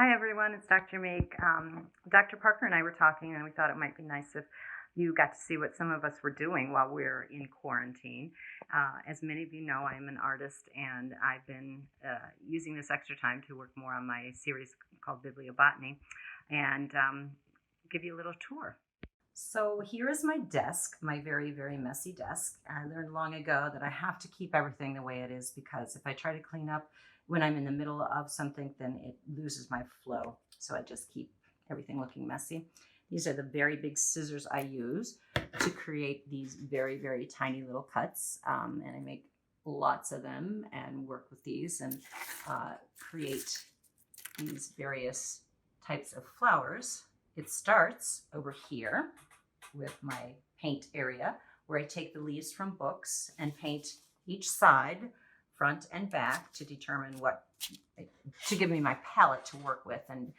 Hi, everyone. It's Dr. Meek. Dr. Parker and I were talking, and we thought it might be nice if you got to see what some of us were doing while we were in quarantine. As many of you know, I'm an artist, and I've been using this extra time to work more on my series called BiblioBotany and give you a little tour. So here is my desk, my very, very messy desk. I learned long ago that I have to keep everything the way it is because if I try to clean up when I'm in the middle of something, then it loses my flow. So I just keep everything looking messy. These are the very big scissors I use to create these very, very tiny little cuts. And I make lots of them and work with these and create these various types of flowers. It starts over here with my paint area where I take the leaves from books and paint each side, front and back, to determine to give me my palette to work with and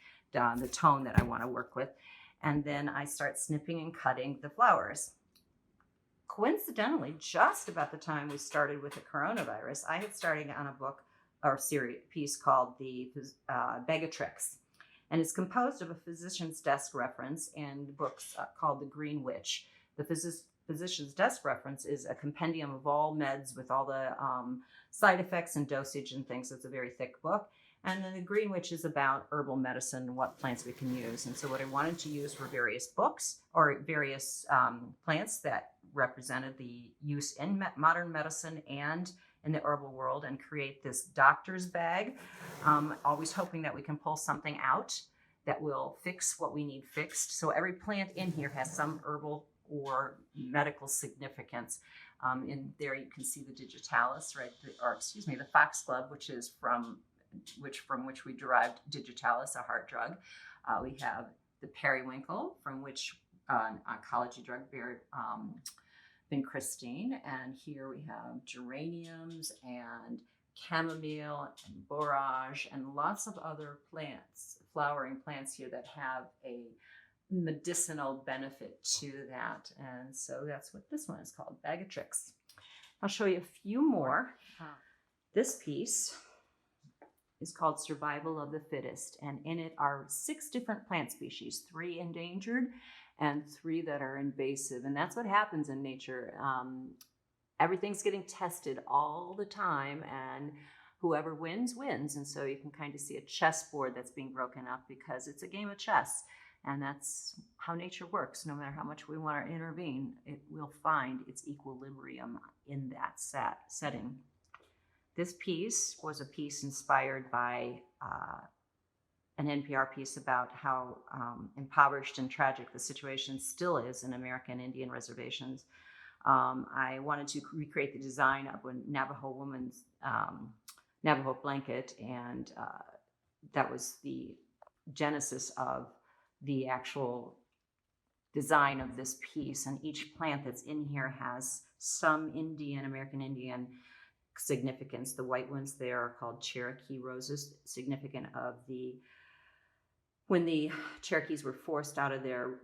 the tone that I want to work with. And then I start snipping and cutting the flowers. Coincidentally, just about the time we started with the coronavirus, I had started on a book or piece called the Bag of Tricks. And it's composed of a physician's desk reference and books called The Green Witch. The physician's desk reference is a compendium of all meds with all the side effects and dosage and things. It's a very thick book. And then The Green Witch is about herbal medicine and what plants we can use. And so what I wanted to use were various books or various plants that represented the use in modern medicine and in the herbal world, and create this doctor's bag, always hoping that we can pull something out that will fix what we need fixed. So every plant in here has some herbal or medical significance. In there you can see the digitalis, right? The foxglove, which is from which we derived digitalis, a heart drug. We have the periwinkle, from which an oncology drug, vincristine, and here we have geraniums and chamomile and borage and lots of other plants, flowering plants here that have a medicinal benefit to that. And so that's what this one is called, Bag of Tricks. I'll show you a few more. This piece is called Survival of the Fittest, and in it are 6 different plant species, 3 endangered and 3 that are invasive. And that's what happens in nature. Everything's getting tested all the time, and whoever wins, wins. And so you can kind of see a chessboard that's being broken up because it's a game of chess. And that's how nature works. No matter how much we want to intervene, it will find its equilibrium in that setting. This piece was a piece inspired by an NPR piece about how impoverished and tragic the situation still is in American Indian reservations. I wanted to recreate the design of a Navajo woman's Navajo blanket, and that was the genesis of the actual design of this piece. And each plant that's in here has some American Indian significance. The white ones there are called Cherokee roses, significant of when the Cherokees were forced out of their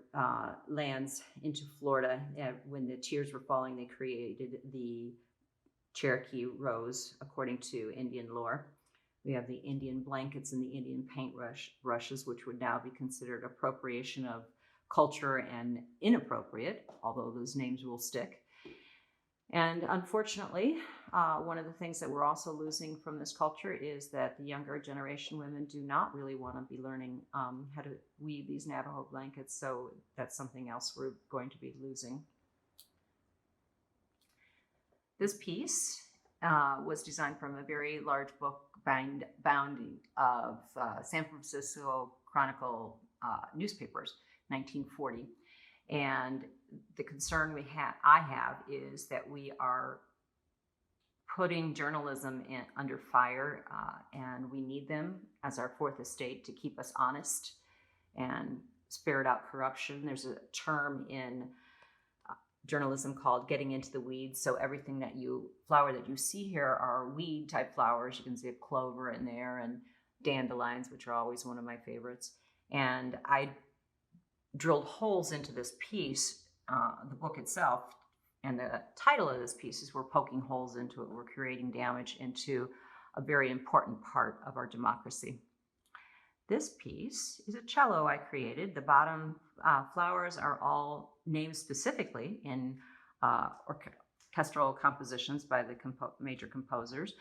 lands into Florida. When the tears were falling, they created the Cherokee rose, according to Indian lore. We have the Indian blankets and the Indian paint brushes, which would now be considered appropriation of culture and inappropriate, although those names will stick. And unfortunately, one of the things that we're also losing from this culture is that the younger generation women do not really want to be learning how to weave these Navajo blankets. So that's something else we're going to be losing. This piece was designed from a very large book bounding of San Francisco Chronicle newspapers, 1940. And the concern I have is that we are putting journalism under fire, and we need them as our fourth estate to keep us honest and ferret out corruption. There's a term in journalism called getting into the weeds. So everything flower that you see here are weed type flowers. You can see a clover in there and dandelions, which are always one of my favorites. And I drilled holes into this piece, the book itself, and the title of this piece is We're Poking Holes into It. We're creating damage into a very important part of our democracy. This piece is a cello I created. The bottom flowers are all named specifically in orchestral compositions by the major composers.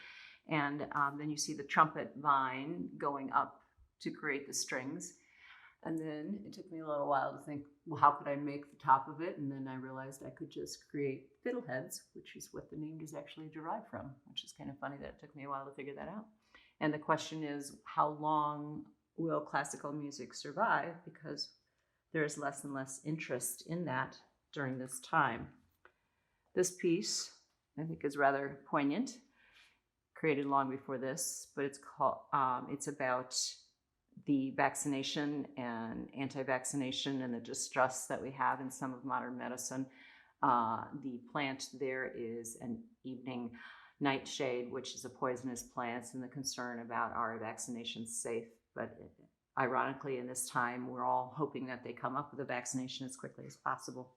And then you see the trumpet vine going up to create the strings. And then it took me a little while to think, well, how could I make the top of it? And then I realized I could just create fiddleheads, which is what the name is actually derived from, which is kind of funny that it took me a while to figure that out. And the question is, how long will classical music survive? Because there's less and less interest in that during this time. This piece, I think, is rather poignant, created long before this, but it's called, it's about the vaccination and anti-vaccination and the distrust that we have in some of modern medicine. The plant there is an evening nightshade, which is a poisonous plant, and the concern about are vaccinations safe. But ironically, in this time, we're all hoping that they come up with a vaccination as quickly as possible.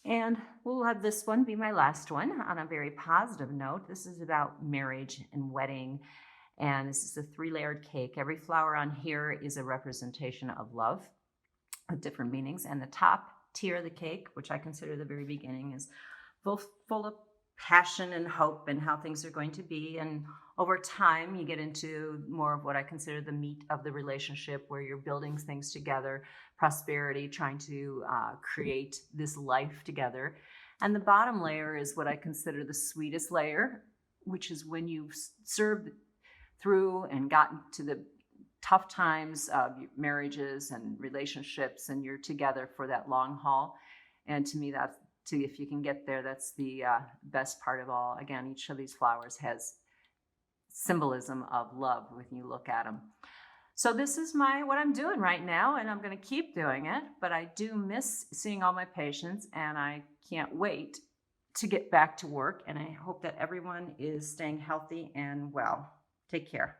And we'll have this one be my last one on a very positive note. This is about marriage and wedding. And this is a 3-layered cake. Every flower on here is a representation of love, with different meanings. And the top tier of the cake, which I consider the very beginning, is full of passion and hope and how things are going to be. And over time, you get into more of what I consider the meat of the relationship, where you're building things together, prosperity, trying to create this life together. And the bottom layer is what I consider the sweetest layer, which is when you've served through and gotten to the tough times of marriages and relationships, and you're together for that long haul. And to me, that's, if you can get there, that's the best part of all. Again, each of these flowers has symbolism of love when you look at them. So this is what I'm doing right now, and I'm going to keep doing it, but I do miss seeing all my patients, and I can't wait to get back to work, and I hope that everyone is staying healthy and well. Take care.